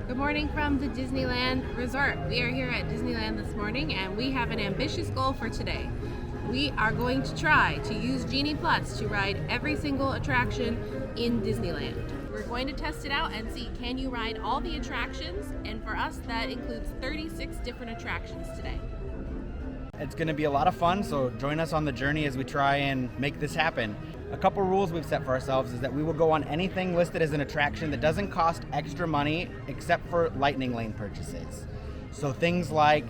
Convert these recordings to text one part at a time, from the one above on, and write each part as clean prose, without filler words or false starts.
Good morning from the Disneyland Resort. We are here at Disneyland this morning and we have an ambitious goal for today. We are going to try to use Genie Plus to ride every single attraction in Disneyland. We're going to test it out and see, can you ride all the attractions? And for us, that includes 36 different attractions today. It's going to be a lot of fun, so join us on the journey as we try and make this happen. A couple rules we've set for ourselves is that we will go on anything listed as an attraction that doesn't cost extra money except for Lightning Lane purchases. So things like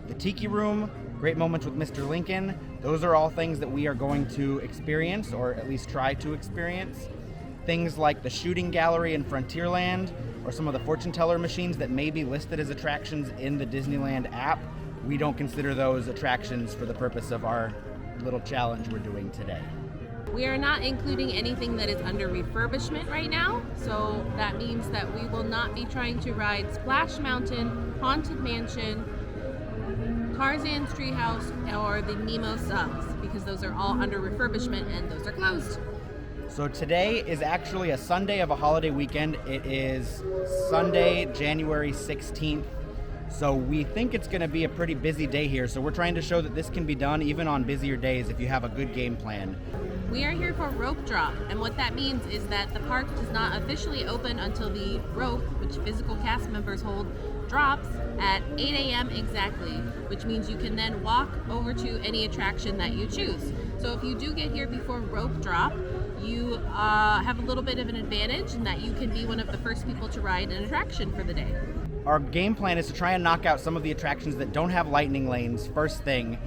the Tiki Room, Great Moments with Mr. Lincoln, those are all things that we are going to experience, or at least try to experience. Things like the Shooting Gallery in Frontierland, or some of the fortune teller machines that may be listed as attractions in the Disneyland app, we don't consider those attractions for the purpose of our little challenge we're doing today. We are not including anything that is under refurbishment right now, so that means that we will not be trying to ride Splash Mountain, Haunted Mansion, Tarzan's Treehouse, or the Nemo subs, because those are all under refurbishment and those are closed. So today is actually a Sunday of a holiday weekend. It is Sunday, January 16th. So we think it's going to be a pretty busy day here. So we're trying to show that this can be done even on busier days if you have a good game plan. We are here for rope drop, and what that means is that the park does not officially open until the rope, which physical cast members hold, drops at 8 a.m. exactly, which means you can then walk over to any attraction that you choose. So if you do get here before rope drop, you have a little bit of an advantage in that you can be one of the first people to ride an attraction for the day. Our game plan is to try and knock out some of the attractions that don't have lightning lanes first thing,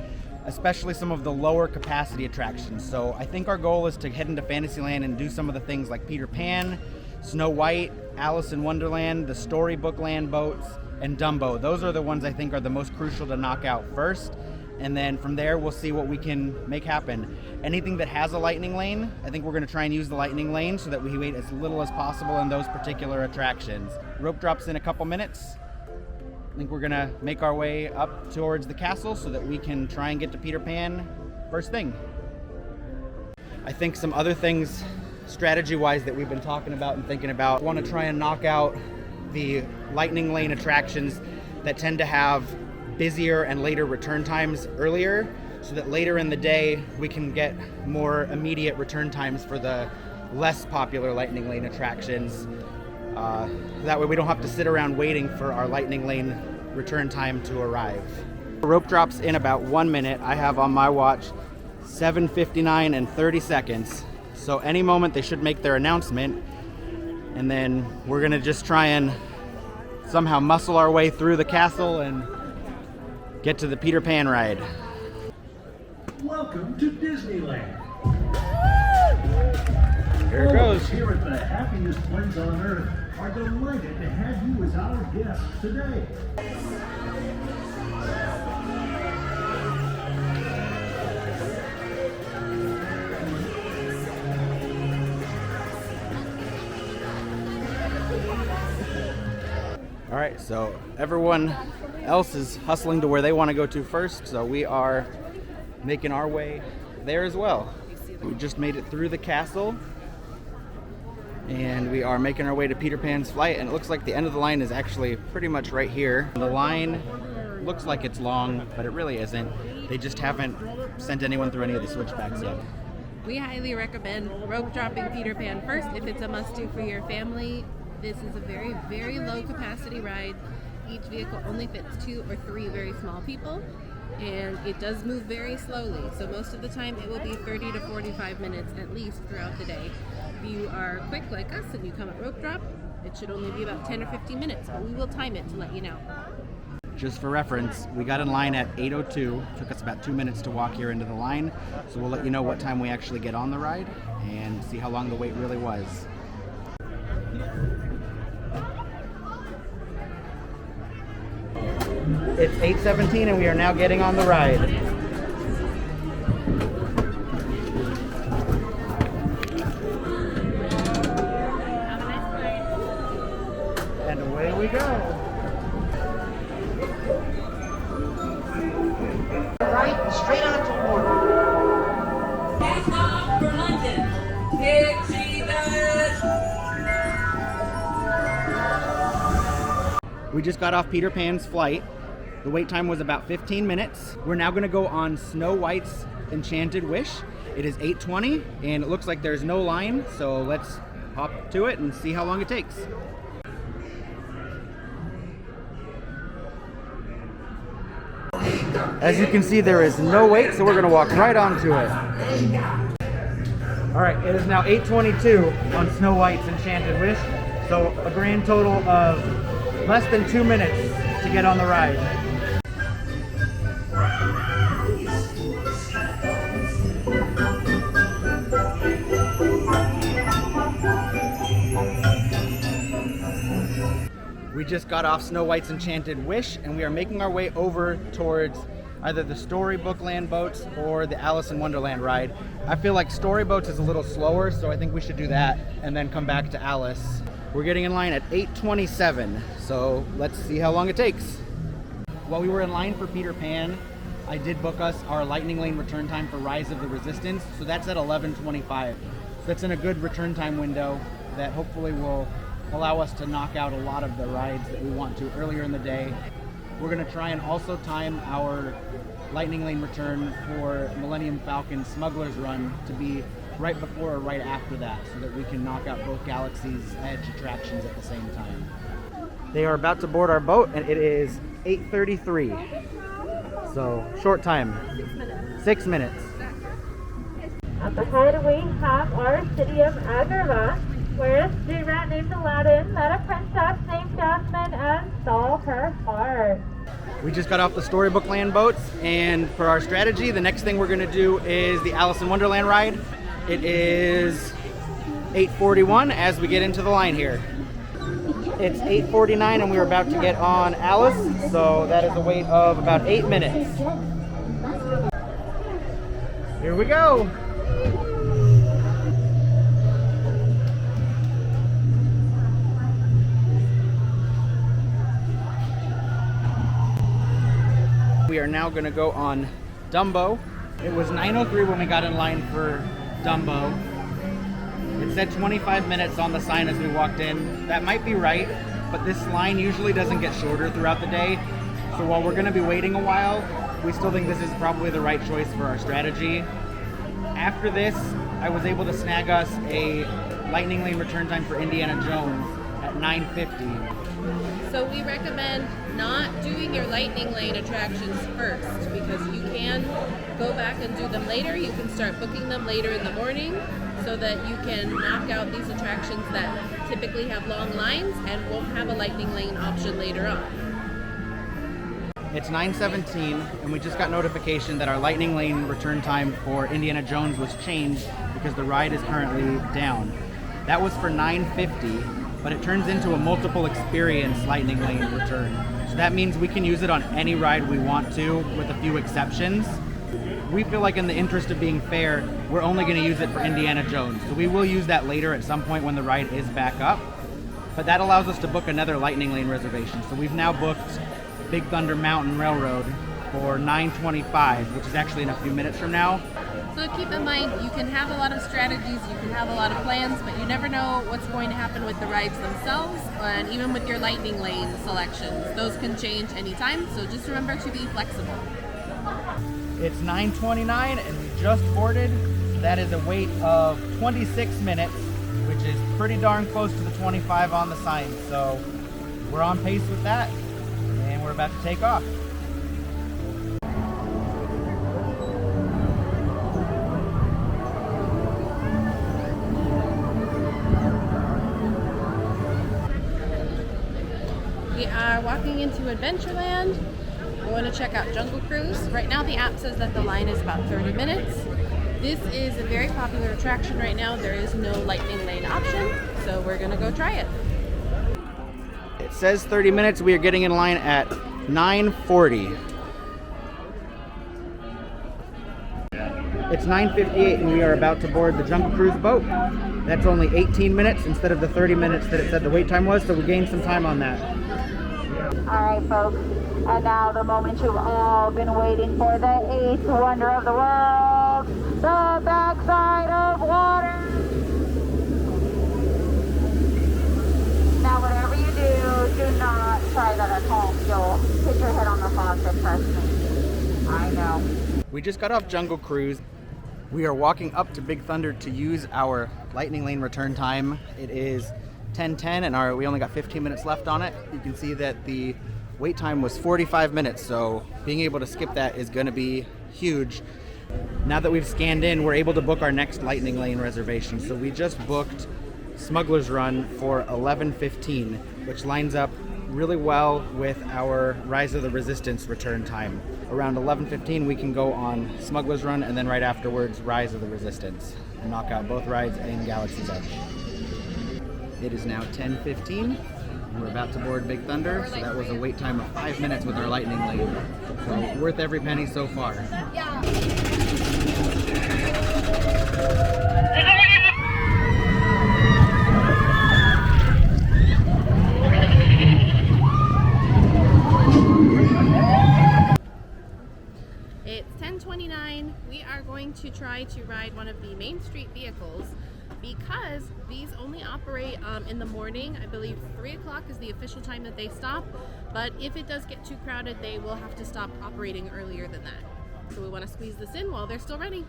especially some of the lower capacity attractions. So I think our goal is to head into Fantasyland and do some of the things like Peter Pan, Snow White, Alice in Wonderland, the Storybook Land boats, and Dumbo. Those are the ones I think are the most crucial to knock out first. And then from there, we'll see what we can make happen. Anything that has a lightning lane, I think we're going to try and use the lightning lane so that we wait as little as possible in those particular attractions. Rope drops in a couple minutes. I think we're going to make our way up towards the castle so that we can try and get to Peter Pan first thing. I think some other things, strategy-wise, that we've been talking about and thinking about, I want to try and knock out the lightning lane attractions that tend to have busier and later return times earlier, so that later in the day we can get more immediate return times for the less popular lightning lane attractions. That way we don't have to sit around waiting for our lightning lane return time to arrive. Rope drops in about 1 minute. I have on my watch 7:59 and 30 seconds. So any moment they should make their announcement, and then we're gonna just try and somehow muscle our way through the castle and get to the Peter Pan ride. Welcome to Disneyland. Here it goes. Here at the happiest place on earth are delighted to have you as our guest today. All right, so everyone else is hustling to where they want to go to first, so we are making our way there as well. We just made it through the castle, and we are making our way to Peter Pan's flight, and it looks like the end of the line is actually pretty much right here. The line looks like it's long, but it really isn't. They just haven't sent anyone through any of the switchbacks yet. We highly recommend rope dropping Peter Pan first if it's a must-do for your family. This is a very, very low capacity ride. Each vehicle only fits 2 or 3 very small people, and it does move very slowly. So most of the time it will be 30 to 45 minutes at least throughout the day. If you are quick like us and you come at rope drop, it should only be about 10 or 15 minutes, but we will time it to let you know. Just for reference, we got in line at 8:02. Took us about 2 minutes to walk here into the line, so we'll let you know what time we actually get on the ride and see how long the wait really was. It's 8:17 and we are now getting on the ride. And away we go. Right, straight on to Florida. Cast off for London. Pixie Dust. We just got off Peter Pan's flight. The wait time was about 15 minutes. We're now gonna go on Snow White's Enchanted Wish. It is 8:20 and it looks like there's no line, so let's hop to it and see how long it takes. As you can see, there is no wait, so we're gonna walk right onto it. All right, it is now 8:22 on Snow White's Enchanted Wish, so a grand total of less than 2 minutes to get on the ride. We just got off Snow White's Enchanted Wish and we are making our way over towards either the Storybook Land boats or the Alice in Wonderland ride. I feel like Storyboats is a little slower, so I think we should do that and then come back to Alice. We're getting in line at 8:27, so let's see how long it takes. While we were in line for Peter Pan, I did book us our Lightning Lane return time for Rise of the Resistance, so that's at 11:25. So that's in a good return time window that hopefully will allow us to knock out a lot of the rides that we want to earlier in the day. We're gonna try and also time our Lightning Lane return for Millennium Falcon Smuggler's Run to be right before or right after that, so that we can knock out both Galaxy's Edge attractions at the same time. They are about to board our boat and it is 8:33. So short time. 6 minutes. Up ahead we have our city of Agrabah, where a street rat named Aladdin met a princess named Jasmine and stole her heart. We just got off the Storybook Land boats, and for our strategy, the next thing we're gonna do is the Alice in Wonderland ride. It is 8:41 as we get into the line here. It's 8:49 and we're about to get on Alice, so that is a wait of about 8 minutes. Here we go. We are now going to go on Dumbo. It was 9:03 when we got in line for Dumbo. It said 25 minutes on the sign as we walked in. That might be right, but this line usually doesn't get shorter throughout the day. So while we're going to be waiting a while, we still think this is probably the right choice for our strategy. After this, I was able to snag us a Lightning Lane return time for Indiana Jones at 9:50. So we recommend not doing your Lightning Lane attractions first, because you can go back and do them later. You can start booking them later in the morning so that you can knock out these attractions that typically have long lines and won't have a Lightning Lane option later on. It's 9:17 and we just got notification that our Lightning Lane return time for Indiana Jones was changed because the ride is currently down. That was for 9:50, but it turns into a multiple experience Lightning Lane return. So that means we can use it on any ride we want to, with a few exceptions. We feel like in the interest of being fair, we're only going to use it for Indiana Jones. So we will use that later at some point when the ride is back up. But that allows us to book another Lightning Lane reservation. So we've now booked Big Thunder Mountain Railroad for 9:25, which is actually in a few minutes from now. So keep in mind, you can have a lot of strategies, you can have a lot of plans, but you never know what's going to happen with the rides themselves, and even with your Lightning Lane selections. Those can change anytime, so just remember to be flexible. It's 9:29 and we just boarded. That is a wait of 26 minutes, which is pretty darn close to the 25 on the sign. So we're on pace with that, and we're about to take off. We are walking into Adventureland. We're going to check out Jungle Cruise. Right now the app says that the line is about 30 minutes. This is a very popular attraction right now. There is no Lightning Lane option, so we're going to go try it. It says 30 minutes. We are getting in line at 9:40. It's 9:58 and we are about to board the Jungle Cruise boat. That's only 18 minutes instead of the 30 minutes that it said the wait time was, so we gained some time on that. Alright folks, and now the moment you've all been waiting for, the eighth wonder of the world, the backside of water. Now whatever you do, do not try that at home. You'll hit your head on the faucet, trust me. I know. We just got off Jungle Cruise. We are walking up to Big Thunder to use our Lightning Lane return time. It is 10:10 and we only got 15 minutes left on it. You can see that the wait time was 45 minutes, so being able to skip that is going to be huge. Now that we've scanned in, we're able to book our next Lightning Lane reservation. So we just booked Smuggler's Run for 11:15, which lines up really well with our Rise of the Resistance return time. Around 11:15 we can go on Smuggler's Run, and then right afterwards Rise of the Resistance, and knock out both rides in Galaxy's Edge. It is now 10:15 and we're about to board Big Thunder, so that was a wait time of 5 minutes with our Lightning Lane. So worth every penny so far. It's 10:29. We are going to try to ride one of the Main Street vehicles because these only operate in the morning. I believe 3 o'clock is the official time that they stop, but if it does get too crowded, they will have to stop operating earlier than that. So we want to squeeze this in while they're still running.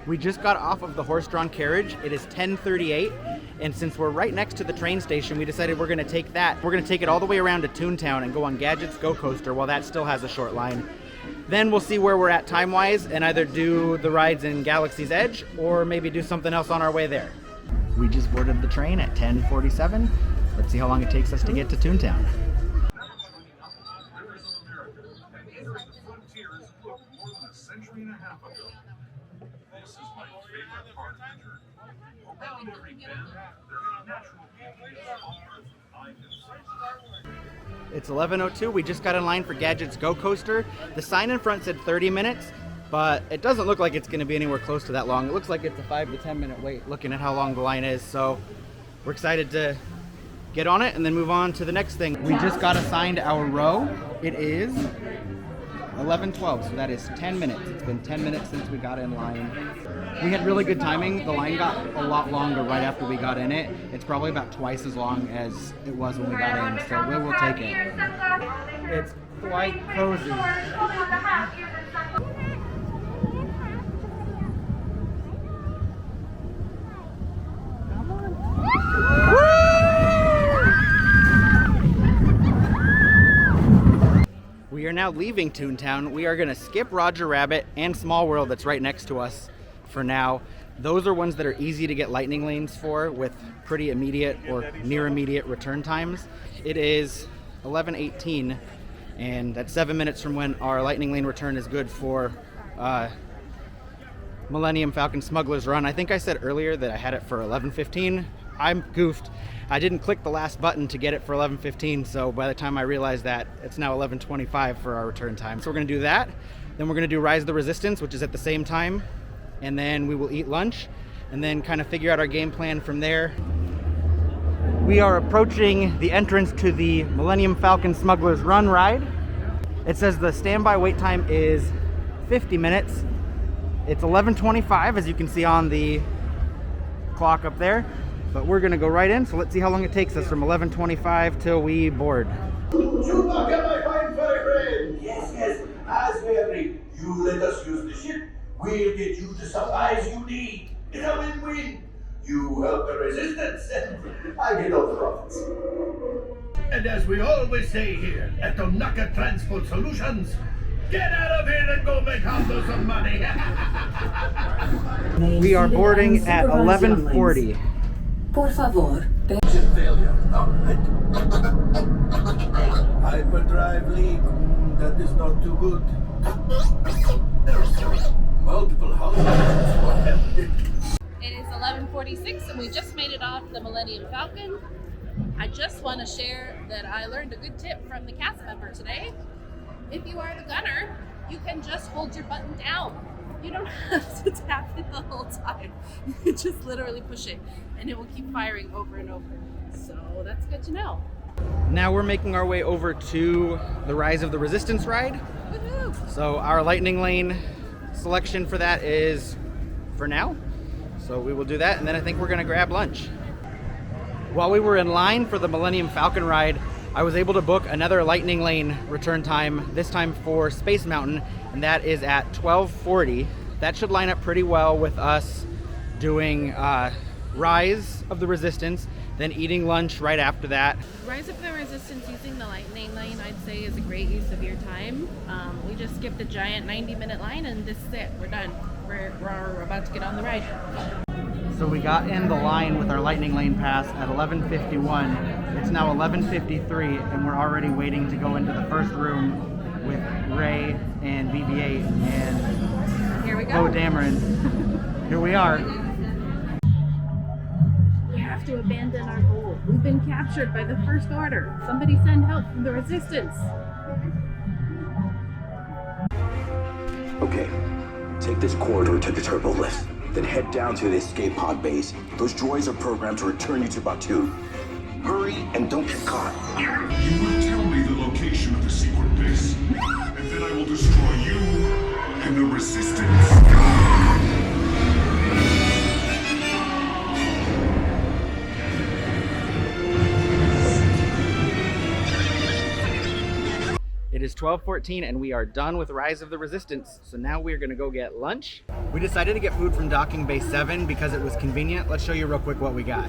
We just got off of the horse-drawn carriage. It is 10:38, and since we're right next to the train station, we decided we're gonna take that. We're gonna take it all the way around to Toontown and go on Gadget's Go Coaster while that still has a short line. Then we'll see where we're at time-wise and either do the rides in Galaxy's Edge or maybe do something else on our way there. We just boarded the train at 10:47. Let's see how long it takes us to get to Toontown. It's 11:02. We just got in line for Gadget's Go Coaster. The sign in front said 30 minutes, but it doesn't look like it's going to be anywhere close to that long. It looks like it's a 5 to 10 minute wait looking at how long the line is. So we're excited to get on it and then move on to the next thing. We just got assigned our row. It is 11:12, so that is 10 minutes. It's been 10 minutes since we got in line. We had really good timing. The line got a lot longer right after we got in it. It's probably about twice as long as it was when we got in, so we will take it. It's quite cozy. We are now leaving Toontown. We are going to skip Roger Rabbit and Small World that's right next to us for now. Those are ones that are easy to get lightning lanes for with pretty immediate or near immediate return times. It is 11:18 and that's 7 minutes from when our lightning lane return is good for Millennium Falcon Smuggler's Run. I think I said earlier that I had it for 11:15. I'm goofed. I didn't click the last button to get it for 11:15, so by the time I realized that, it's now 11:25 for our return time. So we're gonna do that. Then we're gonna do Rise of the Resistance, which is at the same time. And then we will eat lunch and then kind of figure out our game plan from there. We are approaching the entrance to the Millennium Falcon Smuggler's Run ride. It says the standby wait time is 50 minutes. It's 11:25, as you can see on the clock up there. But we're gonna go right in, so let's see how long it takes us from 11:25 till we board. Chewbacca, my fine furry friend! Yes, as we agreed, you let us use the ship, we'll get you the supplies you need. It's a win-win. You help the resistance, and I get all the profits. And as we always say here at Onaka Transport Solutions, get out of here and go make Hondo some money. We are boarding at 11:40. Por favor. Engine failure. All right. Hyperdrive leak. That is not too good. Multiple houses. It is 11:46 and we just made it off the Millennium Falcon. I just want to share that I learned a good tip from the cast member today. If you are the gunner, you can just hold your button down. You don't have to tap it the whole time. You just literally push it and it will keep firing over and over. So that's good to know. Now we're making our way over to the Rise of the Resistance ride. Woohoo! So our lightning lane selection for that is for now. So we will do that, and then I think we're gonna grab lunch. While we were in line for the Millennium Falcon ride, I was able to book another lightning lane return time, this time for Space Mountain, and that is at 12:40. That should line up pretty well with us doing Rise of the Resistance, then eating lunch right after that. Rise of the Resistance using the lightning lane, I'd say, is a great use of your time. We just skipped a giant 90-minute line, and this is it. We're done. We're about to get on the ride. So we got in the line with our lightning lane pass at 11:51. It's now 11:53, and we're already waiting to go into the first room with Ray and BB-8 and Here we go. Bo Dameron. Here we are. We have to abandon our goal. We've been captured by the First Order. Somebody send help from the Resistance. Okay, take this corridor to the turbo lift, then head down to the escape pod base. Those droids are programmed to return you to Batu. Hurry and don't get caught. You will tell me the location of the secret base, and then I will destroy you and the Resistance. It is 12:14 and we are done with Rise of the Resistance. So now we're gonna go get lunch. We decided to get food from Docking Bay 7 because it was convenient. Let's show you real quick what we got.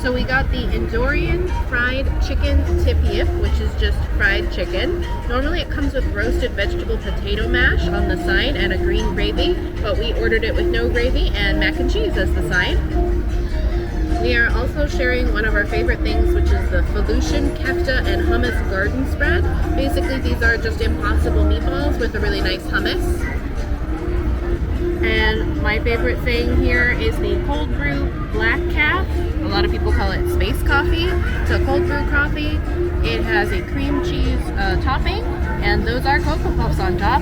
So we got the Endorian fried chicken tip-yip, which is just fried chicken. Normally it comes with roasted vegetable potato mash on the side and a green gravy, but we ordered it with no gravy and mac and cheese as the side. We are also sharing one of our favorite things, which is the Felucian kefta and hummus garden spread. Basically, these are just impossible meatballs with a really nice hummus. And my favorite thing here is the cold brew black calf. A lot of people call it space coffee. It's a cold brew coffee. It has a cream cheese topping, and those are Cocoa Puffs on top.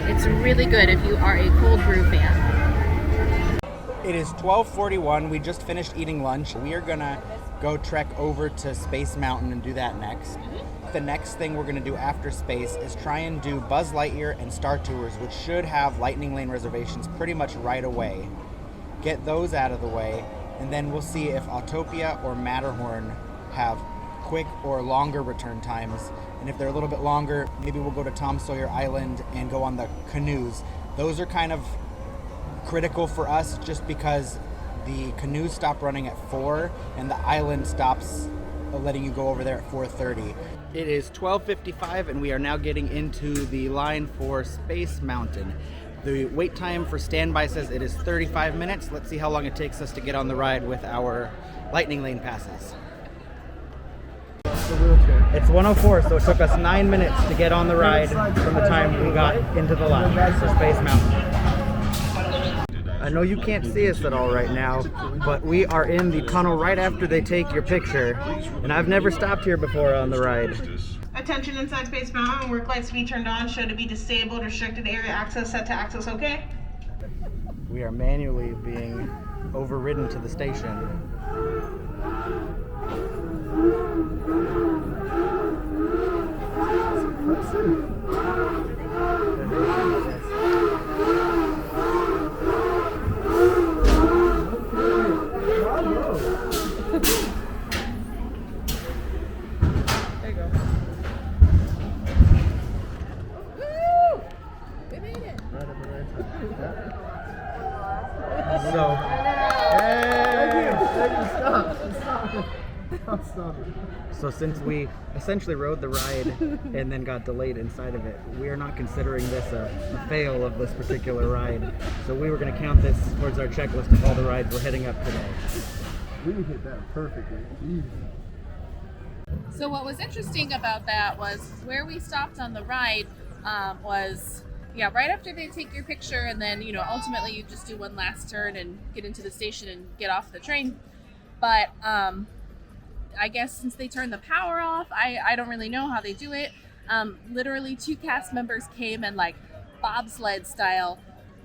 It's really good if you are a cold brew fan. It is 12:41. We just finished eating lunch. We are gonna go trek over to Space Mountain and do that next. The next thing we're gonna do after Space is try and do Buzz Lightyear and Star Tours, which should have lightning lane reservations pretty much right away. Get those out of the way, and then we'll see if Autopia or Matterhorn have quick or longer return times. And if they're a little bit longer, maybe we'll go to Tom Sawyer Island and go on the canoes. Those are kind of critical for us just because the canoes stop running at 4 and the island stops letting you go over there at 4:30. It is 12:55 and we are now getting into the line for Space Mountain. The wait time for standby says it is 35 minutes. Let's see how long it takes us to get on the ride with our lightning lane passes. It's 1:04, so it took us 9 minutes to get on the ride from the time we got into the line for Space Mountain. I know you can't see us at all right now, but we are in the tunnel right after they take your picture, and I've never stopped here before on the ride. Attention inside Space Mountain, work lights to be turned on, show to be disabled, restricted area access set to access okay. We are manually being overridden to the station. There you go. Woo! We made it! So, so since we essentially rode the ride and then got delayed inside of it, we are not considering this a fail of this particular ride. So we were going to count this towards our checklist of all the rides we're heading up today. We hit that perfectly. Jeez. So what was interesting about that was where we stopped on the ride was right after they take your picture, and then ultimately you just do one last turn and get into the station and get off the train. But I guess since they turned the power off, I don't really know how they do it. Literally 2 cast members came and like bobsled style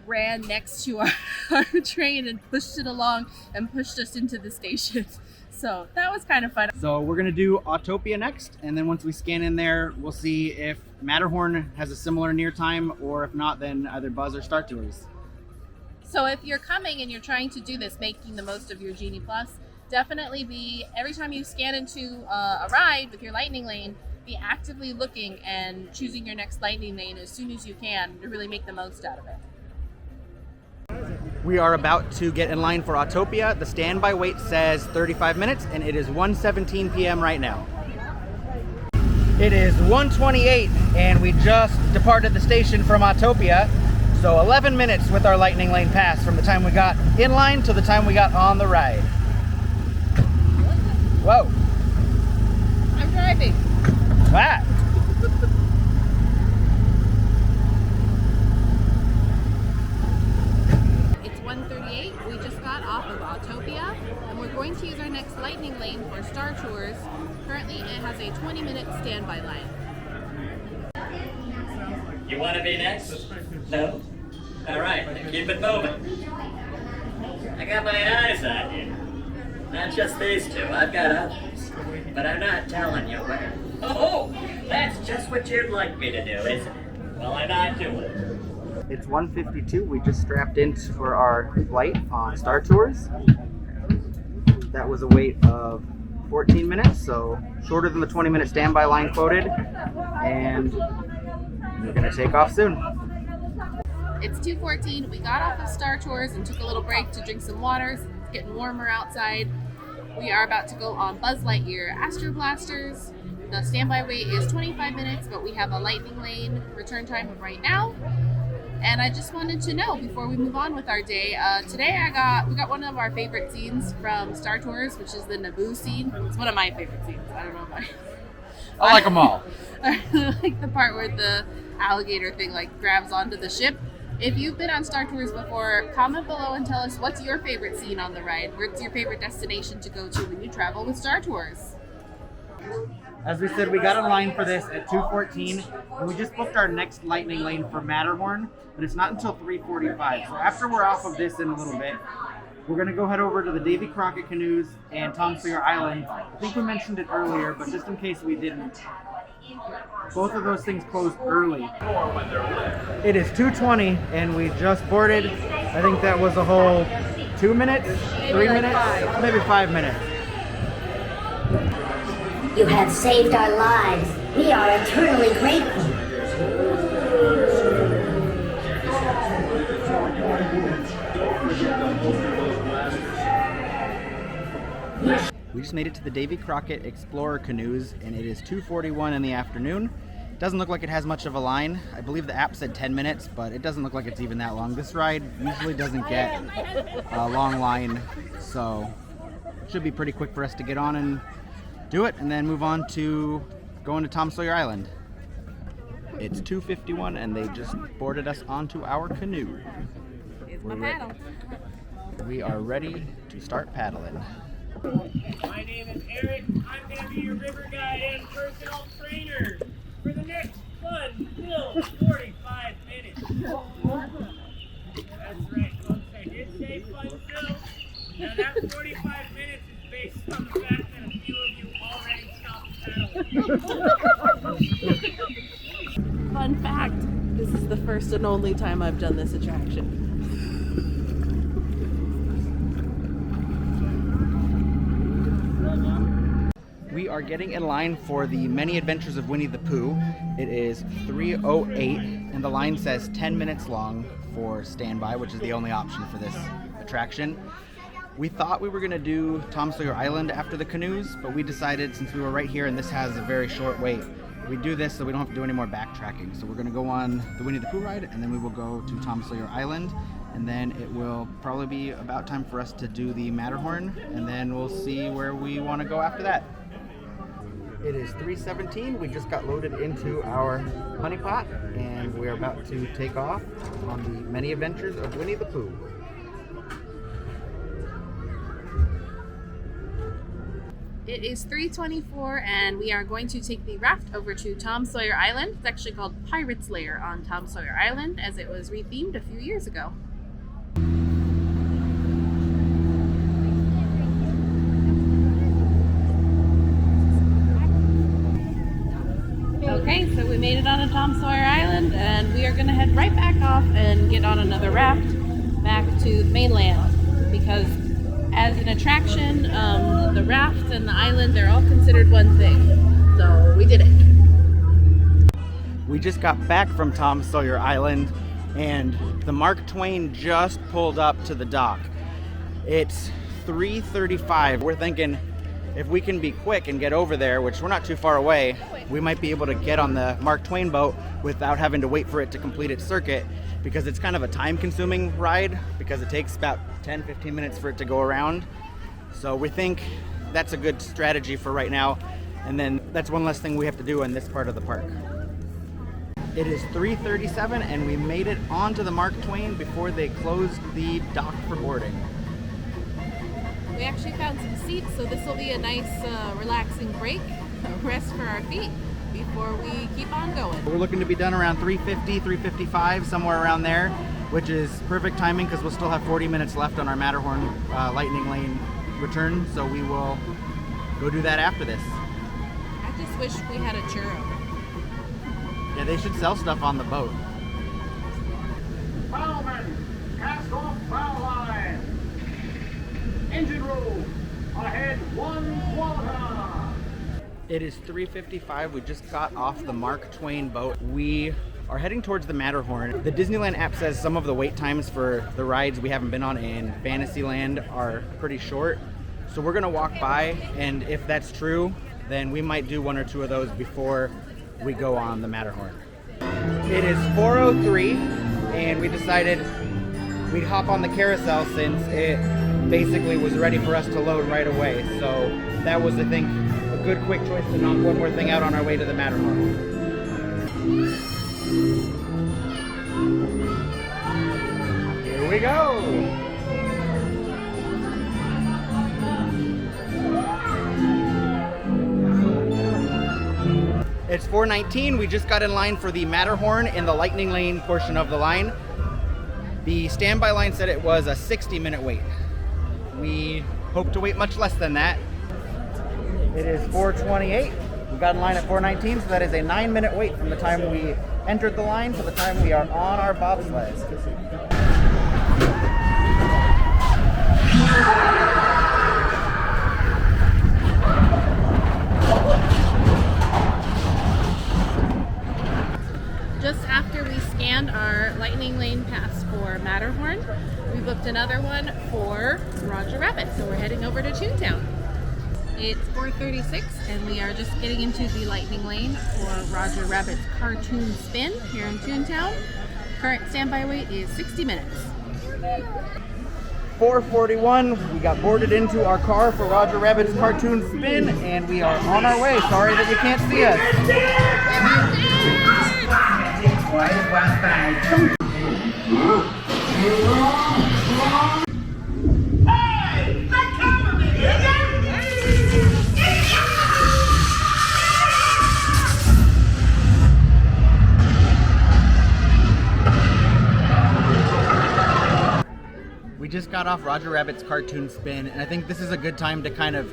ran next to our train and pushed it along and pushed us into the station. So that was kind of fun. So we're gonna do Autopia next, and then once we scan in there, we'll see if Matterhorn has a similar near time, or if not, then either Buzz or Star Tours. So if you're coming and you're trying to do this, making the most of your Genie Plus, definitely be, every time you scan into a ride with your lightning lane, be actively looking and choosing your next lightning lane as soon as you can to really make the most out of it. We are about to get in line for Autopia. The standby wait says 35 minutes, and it is 1:17 p.m. right now. It is 1:28, and we just departed the station from Autopia. So 11 minutes with our lightning lane pass from the time we got in line to the time we got on the ride. Whoa. I'm driving. Ah. It's 1:38. We just got off of Autopia, and we're going to use our next lightning lane for Star Tours. Currently, it has a 20-minute standby line. You want to be next? No? All right, then keep it moving. I got my eyes on you. Not just these two, I've got others. But I'm not telling you where. Oh, that's just what you'd like me to do, isn't it? Well, I'm not doing it. It's 1:52. We just strapped in for our flight on Star Tours. That was a wait of 14 minutes, so shorter than the 20-minute standby line quoted. And we're gonna take off soon. It's 2:14. We got off of Star Tours and took a little break to drink some water. It's getting warmer outside. We are about to go on Buzz Lightyear Astro Blasters. The standby wait is 25 minutes, but we have a lightning lane return time of right now. And I just wanted to know before we move on with our day. Today we got one of our favorite scenes from Star Tours, which is the Naboo scene. It's one of my favorite scenes. I don't know why. I like them all. I like the part where the alligator thing like grabs onto the ship. If you've been on Star Tours before, comment below and tell us what's your favorite scene on the ride. What's your favorite destination to go to when you travel with Star Tours? As we said, we got in line for this at 2:14, and we just booked our next lightning lane for Matterhorn, but it's not until 3:45. So after we're off of this in a little bit, we're gonna go head over to the Davy Crockett canoes and Tom Sawyer Island. I think we mentioned it earlier, but just in case we didn't, both of those things closed early. It is 2:20, and we just boarded. I think that was a whole 2 minutes, 3 minutes, maybe 5 minutes. You have saved our lives. We are eternally grateful. We just made it to the Davy Crockett Explorer canoes, and it is 2:41 in the afternoon. Doesn't look like it has much of a line. I believe the app said 10 minutes, but it doesn't look like it's even that long. This ride usually doesn't get a long line, so it should be pretty quick for us to get on and do it, and then move on to going to Tom Sawyer Island. It's 2:51, and they just boarded us onto our canoe. Here's my paddle. We are ready to start paddling. My name is Eric. I'm going to be your river guide and personal trainer for the next fun-filled 45 minutes. That's right, folks. I did say fun-filled. Now that 45 minutes is based on the fact that a few of you already stopped paddling. Fun fact, this is the first and only time I've done this attraction. We are getting in line for the Many Adventures of Winnie the Pooh. It is 3:08, and the line says 10 minutes long for standby, which is the only option for this attraction. We thought we were going to do Tom Sawyer Island after the canoes, but we decided since we were right here and this has a very short wait, we do this so we don't have to do any more backtracking. So we're going to go on the Winnie the Pooh ride, and then we will go to Tom Sawyer Island, and then it will probably be about time for us to do the Matterhorn, and then we'll see where we want to go after that. It is 3:17. We just got loaded into our honey pot, and we're about to take off on the Many Adventures of Winnie the Pooh. It is 3:24, and we are going to take the raft over to Tom Sawyer Island. It's actually called Pirate's Lair on Tom Sawyer Island, as it was rethemed a few years ago. Okay, so we made it onto Tom Sawyer Island, and we are going to head right back off and get on another raft back to mainland, because as an attraction, the raft and the island, they're all considered one thing. So we did it. We just got back from Tom Sawyer Island, and the Mark Twain just pulled up to the dock. It's 3:35. We're thinking if we can be quick and get over there, which we're not too far away, we might be able to get on the Mark Twain boat without having to wait for it to complete its circuit, because it's kind of a time-consuming ride because it takes about 10-15 minutes for it to go around. So we think that's a good strategy for right now, and then that's one less thing we have to do in this part of the park. It is 3:37 and we made it onto the Mark Twain before they closed the dock for boarding. We actually found some seats, so this will be a nice relaxing break, a rest for our feet before we keep on going. We're looking to be done around 3:50, 3:55, somewhere around there, which is perfect timing because we'll still have 40 minutes left on our Matterhorn Lightning Lane return, so we will go do that after this. I just wish we had a churro. Yeah, they should sell stuff on the boat. Bowman, cast off bow line. Engine room, ahead 1 quarter. It is 3:55. We just got off the Mark Twain boat. We are heading towards the Matterhorn. The Disneyland app says some of the wait times for the rides we haven't been on in Fantasyland are pretty short. So we're gonna walk by, and if that's true, then we might do 1 or 2 of those before we go on the Matterhorn. It is 4:03, and we decided we'd hop on the carousel since it basically was ready for us to load right away. So that was, I think, a good quick choice to knock one more thing out on our way to the Matterhorn. Here we go! It's 4:19. We just got in line for the Matterhorn in the Lightning Lane portion of the line. The standby line said it was a 60-minute wait. We hope to wait much less than that. It is 4:28. We got in line at 4:19, so that is a 9-minute wait from the time we entered the line to the time we are on our bobsled. Just after we scanned our Lightning Lane pass for Matterhorn, we booked another one for Roger Rabbit, so we're heading over to Toontown. It's 4:36 and we are just getting into the Lightning Lane for Roger Rabbit's cartoon spin here in Toontown. Current standby wait is 60 minutes. 4:41, we got boarded into our car for Roger Rabbit's cartoon spin, and we are on our way. Sorry that you can't see us. Hey, let come of me, We just got off Roger Rabbit's cartoon spin, and I think this is a good time to kind of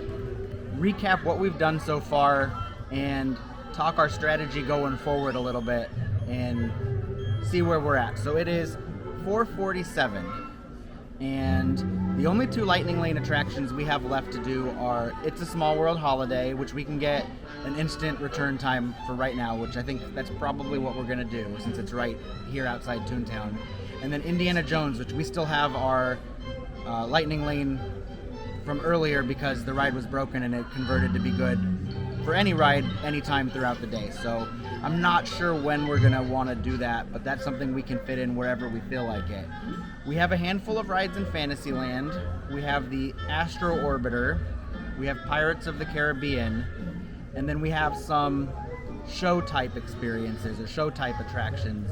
recap what we've done so far and talk our strategy going forward a little bit and see where we're at. So it is 4:47, and the only 2 Lightning Lane attractions we have left to do are It's a Small World Holiday, which we can get an instant return time for right now, which I think that's probably what we're gonna do since it's right here outside Toontown. And then Indiana Jones, which we still have our Lightning Lane from earlier because the ride was broken and it converted to be good for any ride anytime throughout the day. So I'm not sure when we're gonna wanna do that, but that's something we can fit in wherever we feel like it. We have a handful of rides in Fantasyland. We have the Astro Orbiter, we have Pirates of the Caribbean, and then we have some show type experiences or show type attractions.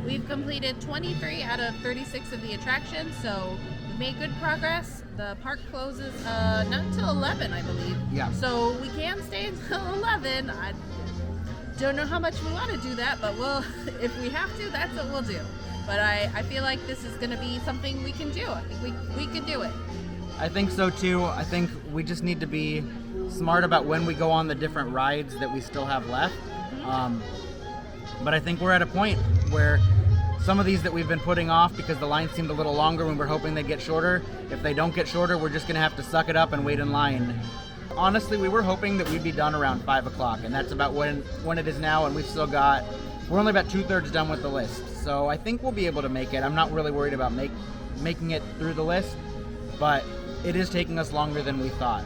We've completed 23 out of 36 of the attractions, so we've made good progress. The park closes not until 11, I believe. Yeah. So we can stay until 11. I don't know how much we want to do that, but we'll, if we have to, that's what we'll do. But I feel like this is going to be something we can do. I think we can do it. I think so too. I think we just need to be smart about when we go on the different rides that we still have left. But I think we're at a point where some of these that we've been putting off because the line seemed a little longer when we're hoping they get shorter. If they don't get shorter, we're just gonna have to suck it up and wait in line. Honestly, we were hoping that we'd be done around 5 o'clock, and that's about when it is now, and we're only about 2/3 done with the list. So I think we'll be able to make it. I'm not really worried about making it through the list, but it is taking us longer than we thought.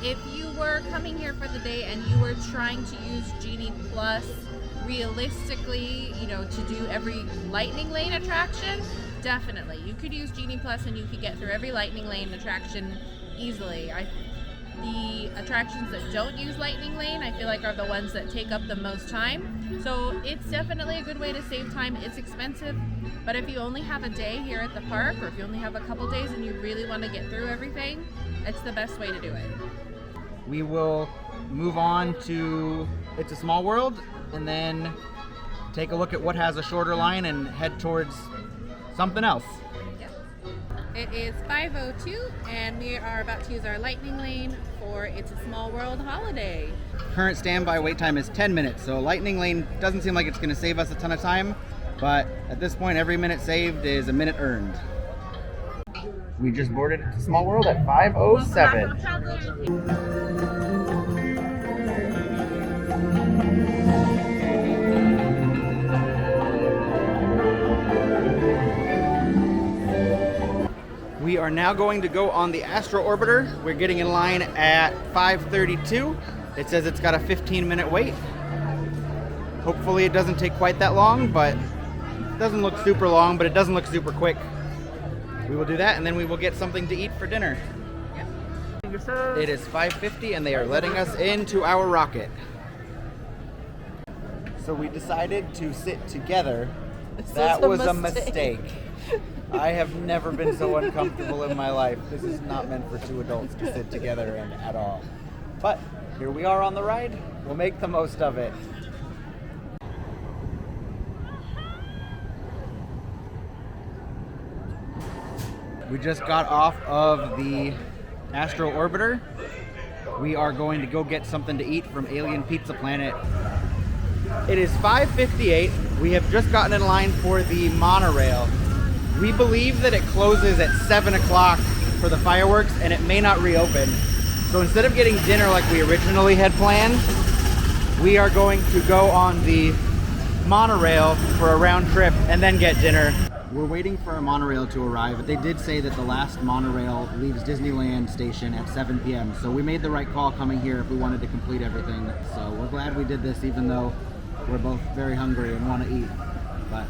If you were coming here for the day and you were trying to use Genie Plus realistically, to do every lightning lane attraction, definitely. You could use Genie Plus and you could get through every lightning lane attraction easily. The attractions that don't use lightning lane, I feel like, are the ones that take up the most time. So it's definitely a good way to save time. It's expensive, but if you only have a day here at the park, or if you only have a couple days and you really want to get through everything, it's the best way to do it. We will move on to It's a Small World, and then take a look at what has a shorter line and head towards something else. It is 5:02 and we are about to use our lightning lane for It's a Small World holiday. Current standby wait time is 10 minutes, so lightning lane doesn't seem like it's going to save us a ton of time, but at this point every minute saved is a minute earned. We just boarded It's a Small World at 5:07. We are now going to go on the Astro Orbiter. We're getting in line at 5:32. It says it's got a 15-minute wait. Hopefully it doesn't take quite that long, but it doesn't look super long, but it doesn't look super quick. We will do that, and then we will get something to eat for dinner. It is 5:50, and they are letting us into our rocket. So we decided to sit together. That was a mistake. I have never been so uncomfortable in my life. This is not meant for two adults to sit together in at all. But here we are on the ride. We'll make the most of it. We just got off of the Astro Orbiter. We are going to go get something to eat from Alien Pizza Planet. It is 5:58. We have just gotten in line for the monorail. We believe that it closes at 7 o'clock for the fireworks, and it may not reopen. So instead of getting dinner like we originally had planned, we are going to go on the monorail for a round trip and then get dinner. We're waiting for a monorail to arrive, but they did say that the last monorail leaves Disneyland Station at 7 p.m. So we made the right call coming here if we wanted to complete everything. So we're glad we did this, even though we're both very hungry and want to eat. But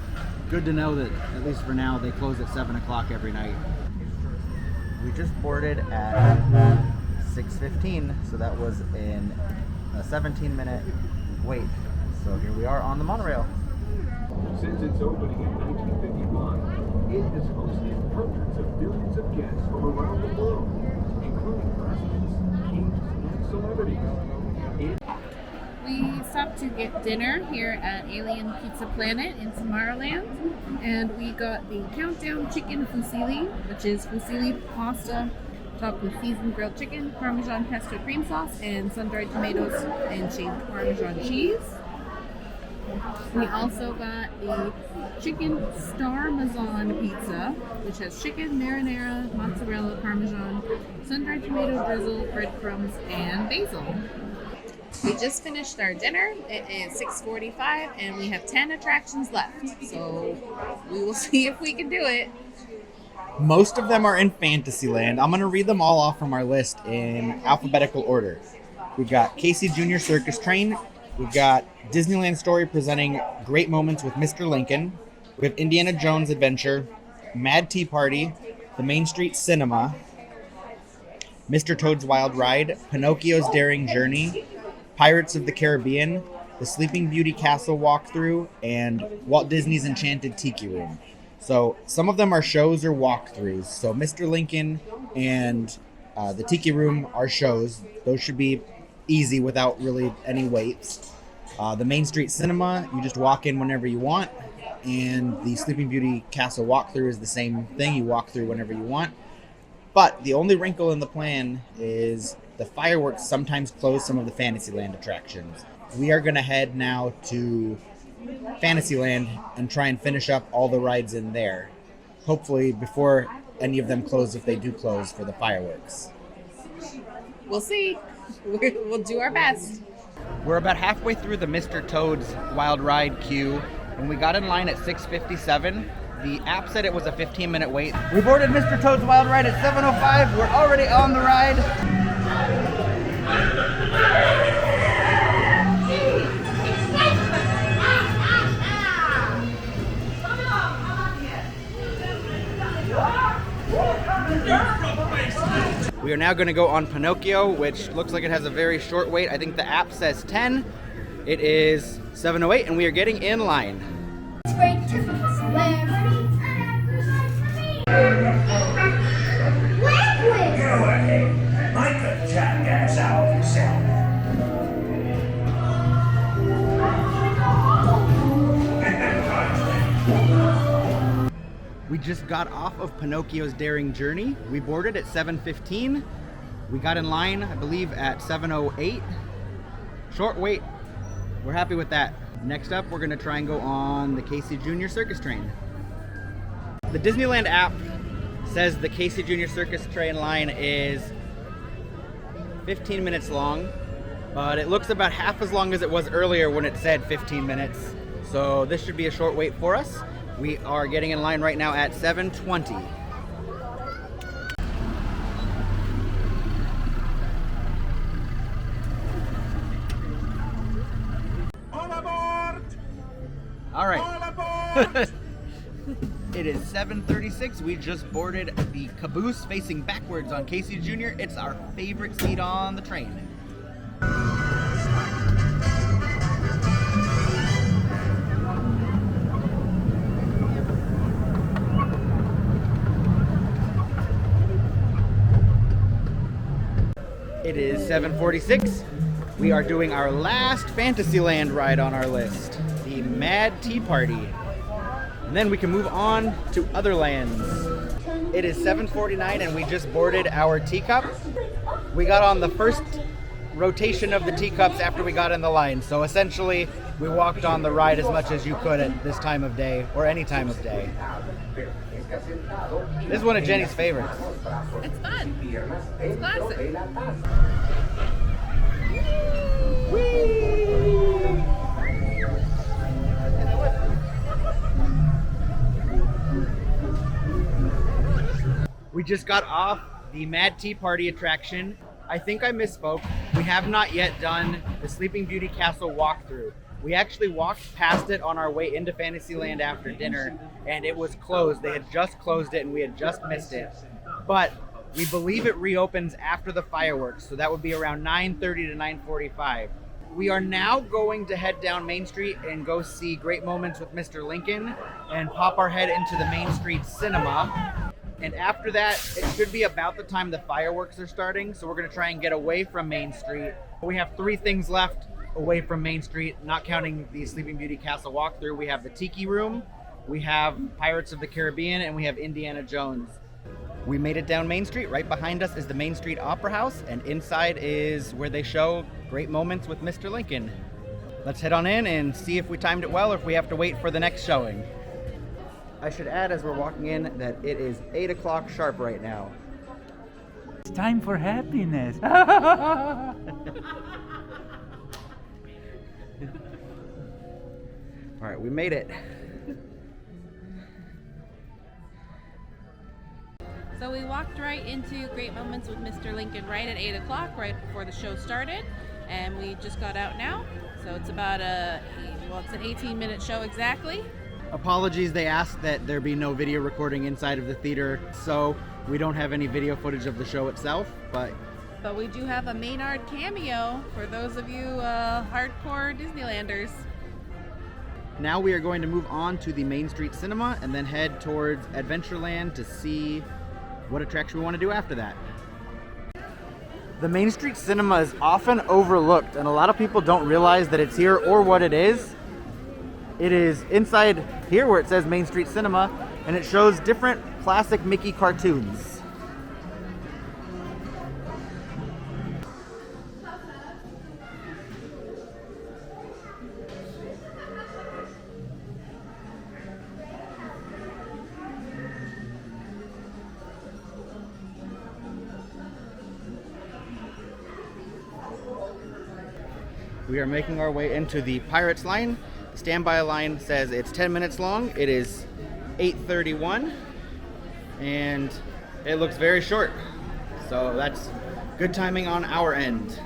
good to know that, at least for now, they close at 7 o'clock every night. We just boarded at 6:15, so that was in a 17-minute wait. So here we are on the monorail. Since its opening in 1951, it has hosted hundreds of billions of guests from around the world, including presidents, kings, and celebrities. We stopped to get dinner here at Alien Pizza Planet in Tomorrowland, and we got the Countdown Chicken Fusilli, which is fusilli pasta topped with seasoned grilled chicken, Parmesan pesto cream sauce, and sun-dried tomatoes and shaved Parmesan cheese. We also got the Chicken Star Maison Pizza, which has chicken, marinara, mozzarella, Parmesan, sun-dried tomato drizzle, breadcrumbs, and basil. We just finished our dinner. It is 6:45 and we have 10 attractions left. So we will see if we can do it. Most of them are in Fantasyland. I'm going to read them all off from our list in alphabetical order. We've got Casey Jr. Circus Train. We've got Disneyland Story presenting Great Moments with Mr. Lincoln. We have Indiana Jones Adventure, Mad Tea Party, the Main Street Cinema, Mr. Toad's Wild Ride, Pinocchio's Daring Journey, Pirates of the Caribbean, the Sleeping Beauty Castle Walkthrough, and Walt Disney's Enchanted Tiki Room. So some of them are shows or walkthroughs. So Mr. Lincoln and the Tiki Room are shows. Those should be easy without really any waits. The Main Street Cinema, you just walk in whenever you want. And the Sleeping Beauty Castle Walkthrough is the same thing. You walk through whenever you want. But the only wrinkle in the plan is the fireworks sometimes close some of the Fantasyland attractions. We are going to head now to Fantasyland and try and finish up all the rides in there. Hopefully before any of them close, if they do close for the fireworks. We'll see. We'll do our best. We're about halfway through the Mr. Toad's Wild Ride queue, and we got in line at 6:57. The app said it was a 15-minute wait. We boarded Mr. Toad's Wild Ride at 7:05. We're already on the ride. We are now going to go on Pinocchio, which looks like it has a very short wait. I think the app says 10. It is 7:08, and we are getting in line. It's great to Go ahead. Make a jackass out of yourself. We just got off of Pinocchio's Daring Journey. We boarded at 7:15. We got in line, I believe, at 7:08. Short wait. We're happy with that. Next up, we're gonna try and go on the Casey Jr. Circus Train. The Disneyland app says the Casey Jr. Circus Train line is 15 minutes long, but it looks about half as long as it was earlier when it said 15 minutes. So this should be a short wait for us. We are getting in line right now at 7:20. All aboard! All right. All aboard! It is 7:36. We just boarded the caboose facing backwards on Casey Jr. It's our favorite seat on the train. It is 7:46. We are doing our last Fantasyland ride on our list, the Mad Tea Party. And then we can move on to other lands. It is 7:49 and we just boarded our teacup. We got on the first rotation of the teacups after we got in the line. So essentially, we walked on the ride as much as you could at this time of day, or any time of day. This is one of Jenny's favorites. It's fun. It's classic. We just got off the Mad Tea Party attraction. I think I misspoke. We have not yet done the Sleeping Beauty Castle walkthrough. We actually walked past it on our way into Fantasyland after dinner, and it was closed. They had just closed it, and we had just missed it. But we believe it reopens after the fireworks, so that would be around 9:30 to 9:45. We are now going to head down Main Street and go see Great Moments with Mr. Lincoln and pop our head into the Main Street Cinema. And after that, it should be about the time the fireworks are starting, so we're going to try and get away from Main Street. We have 3 things left away from Main Street, not counting the Sleeping Beauty Castle walkthrough. We have the Tiki Room, we have Pirates of the Caribbean, and we have Indiana Jones. We made it down Main Street. Right behind us is the Main Street Opera House, and inside is where they show Great Moments with Mr. Lincoln. Let's head on in and see if we timed it well or if we have to wait for the next showing. I should add as we're walking in that it is 8 o'clock sharp right now. It's time for happiness. All right, we made it. So we walked right into Great Moments with Mr. Lincoln right at 8 o'clock, right before the show started. And we just got out now. So it's about it's an 18-minute show exactly. Apologies, they asked that there be no video recording inside of the theater, so we don't have any video footage of the show itself, but we do have a Maynard cameo for those of you hardcore Disneylanders. Now we are going to move on to the Main Street Cinema and then head towards Adventureland to see what attraction we want to do after that. The Main Street Cinema is often overlooked, and a lot of people don't realize that it's here or what it is. It is inside here where it says Main Street Cinema, and it shows different classic Mickey cartoons. We are making our way into the Pirates line. The standby line says it's 10 minutes long. It is 8:31 and it looks very short. So that's good timing on our end.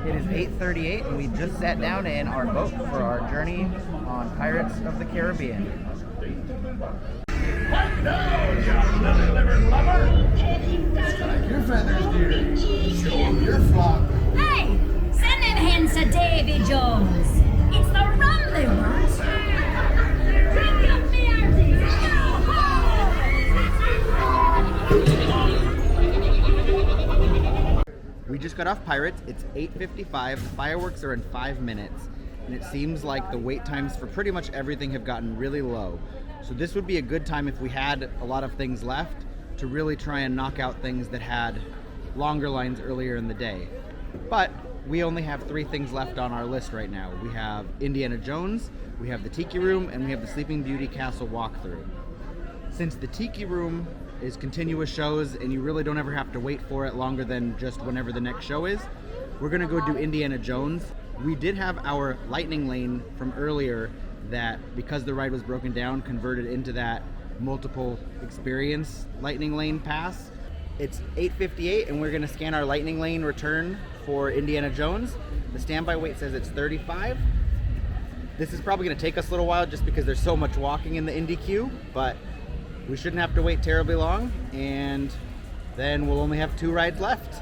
It is 8:38 and we just sat down in our boat for our journey on Pirates of the Caribbean. What now, you leather-livered lover? Strike your feathers, dearie. Show 'em your flock. Hey, send them hands to Davy Jones. It's the rum they want. Drink up me We just got off Pirates. It's 8:55. The fireworks are in 5 minutes. And it seems like the wait times for pretty much everything have gotten really low. So this would be a good time if we had a lot of things left to really try and knock out things that had longer lines earlier in the day. But we only have 3 things left on our list right now. We have Indiana Jones, we have the Tiki Room, and we have the Sleeping Beauty Castle walkthrough. Since the Tiki Room is continuous shows and you really don't ever have to wait for it longer than just whenever the next show is, we're gonna go do Indiana Jones. We did have our lightning lane from earlier that, because the ride was broken down, converted into that multiple experience lightning lane pass. It's 8:58 and we're gonna scan our lightning lane return for Indiana Jones. The standby wait says it's 35. This is probably gonna take us a little while just because there's so much walking in the Indy queue, but we shouldn't have to wait terribly long, and then we'll only have 2 rides left.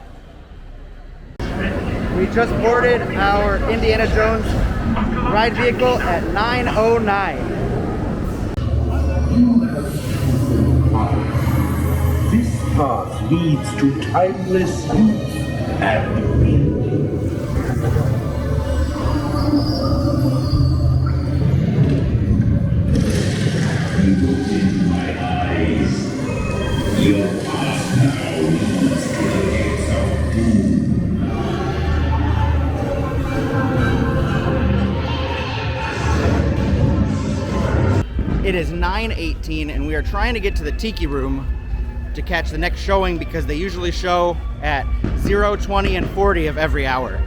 We just boarded our Indiana Jones ride vehicle at 9:09. This path leads to timeless youth and the wind. You look in my eyes. Your path now leads to the gates of doom. It is 9:18 and we are trying to get to the Tiki Room to catch the next showing because they usually show at 0, 20, and 40 of every hour.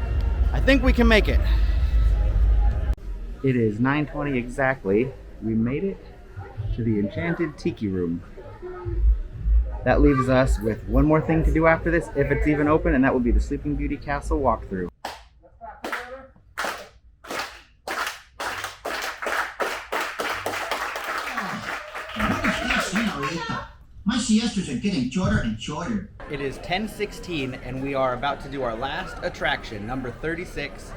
I think we can make it. It is 9:20 exactly. We made it to the Enchanted Tiki Room. That leaves us with one more thing to do after this, if it's even open, and that will be the Sleeping Beauty Castle walkthrough. My siestas are getting shorter and shorter. It is 10:16 and we are about to do our last attraction, number 36.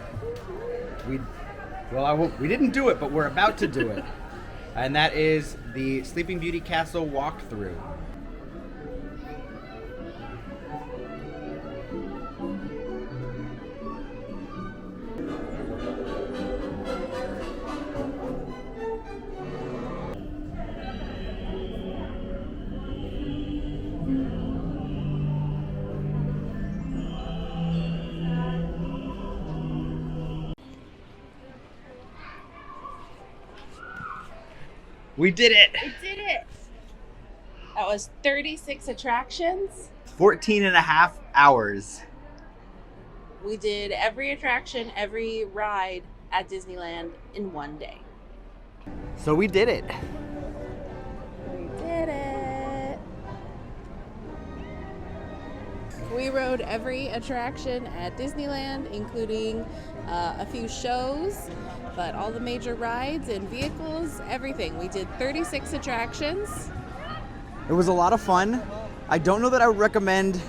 We didn't do it, but we're about to do it. And that is the Sleeping Beauty Castle walkthrough. We did it! We did it! That was 36 attractions. 14 and a half hours. We did every attraction, every ride at Disneyland in one day. So we did it. We did it! We rode every attraction at Disneyland, including a few shows, but all the major rides and vehicles, everything. We did 36 attractions. It was a lot of fun. I don't know that I would recommend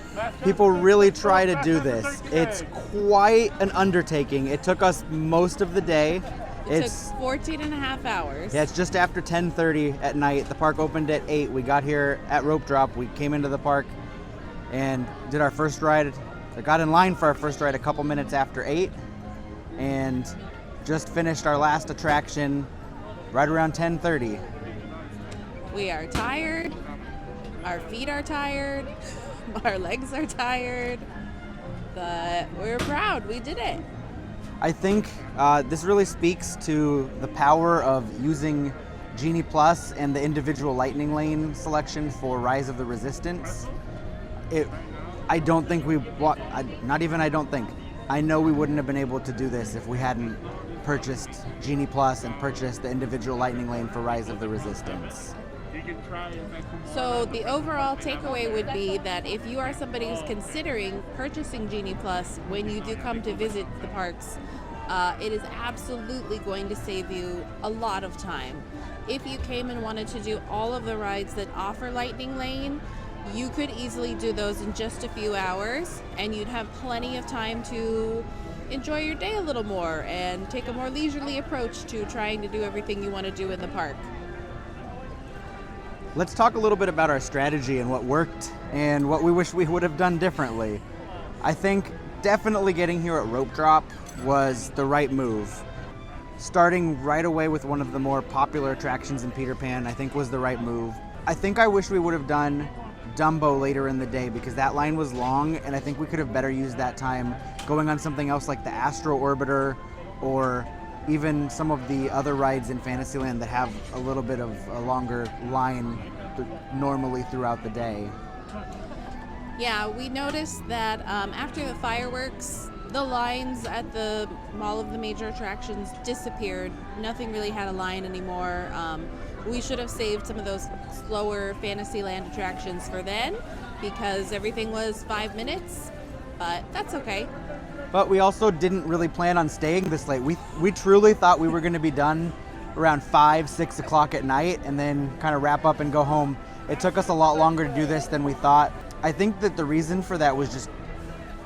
people really try to do this. It's quite an undertaking. It took us most of the day. It took 14 and a half hours. Yeah, it's just after 10:30 at night. The park opened at 8. We got here at rope drop. We came into the park and did our first ride. I got in line for our first ride a couple minutes after 8 and just finished our last attraction right around 10:30. We are tired. Our feet are tired. Our legs are tired. But we're proud. We did it. I think this really speaks to the power of using Genie Plus and the individual lightning lane selection for Rise of the Resistance. I don't think I know we wouldn't have been able to do this if we hadn't purchased Genie Plus and purchased the individual lightning lane for Rise of the Resistance. So the overall takeaway would be that if you are somebody who's considering purchasing Genie Plus when you do come to visit the parks, it is absolutely going to save you a lot of time. If you came and wanted to do all of the rides that offer Lightning Lane, you could easily do those in just a few hours, and you'd have plenty of time to enjoy your day a little more and take a more leisurely approach to trying to do everything you want to do in the park. Let's talk a little bit about our strategy and what worked and what we wish we would have done differently. I think definitely getting here at Rope Drop was the right move. Starting right away with one of the more popular attractions in Peter Pan, I think was the right move. I think I wish we would have done Dumbo later in the day because that line was long, and I think we could have better used that time going on something else like the Astro Orbiter or even some of the other rides in Fantasyland that have a little bit of a longer line normally throughout the day. Yeah, we noticed that after the fireworks, the lines at all of the major attractions disappeared. Nothing really had a line anymore. We should have saved some of those slower Fantasyland attractions for then because everything was 5 minutes, but that's okay. But we also didn't really plan on staying this late. We truly thought we were going to be done around 5, 6 o'clock at night and then kind of wrap up and go home. It took us a lot longer to do this than we thought. I think that the reason for that was just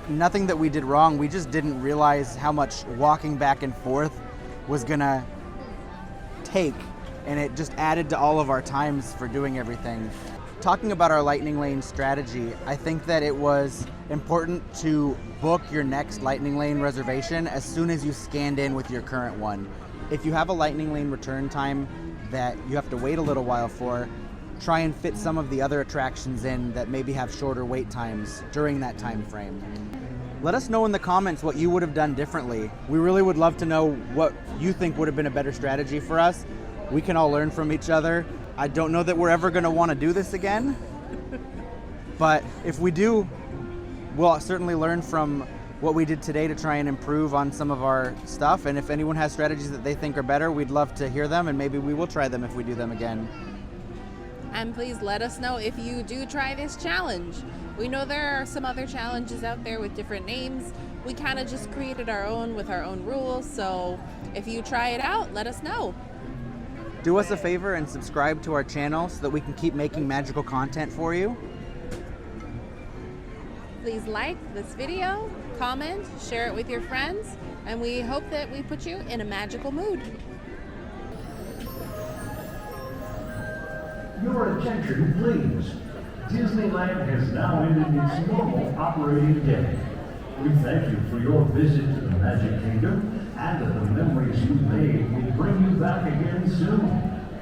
nothing that we did wrong. We just didn't realize how much walking back and forth was going to take, and it just added to all of our times for doing everything. Talking about our Lightning Lane strategy, I think that it was important to book your next Lightning Lane reservation as soon as you scanned in with your current one. If you have a Lightning Lane return time that you have to wait a little while for, try and fit some of the other attractions in that maybe have shorter wait times during that time frame. Let us know in the comments what you would have done differently. We really would love to know what you think would have been a better strategy for us. We can all learn from each other. I don't know that we're ever going to want to do this again, but if we do, we'll certainly learn from what we did today to try and improve on some of our stuff. And if anyone has strategies that they think are better, we'd love to hear them, and maybe we will try them if we do them again. And please let us know if you do try this challenge. We know there are some other challenges out there with different names. We kind of just created our own with our own rules, so if you try it out, let us know. Do us a favor and subscribe to our channel so that we can keep making magical content for you. Please like this video, comment, share it with your friends, and we hope that we put you in a magical mood. Your attention, please. Disneyland has now ended its normal operating day. We thank you for your visit to the Magic Kingdom and that the memories you made will bring you back again soon.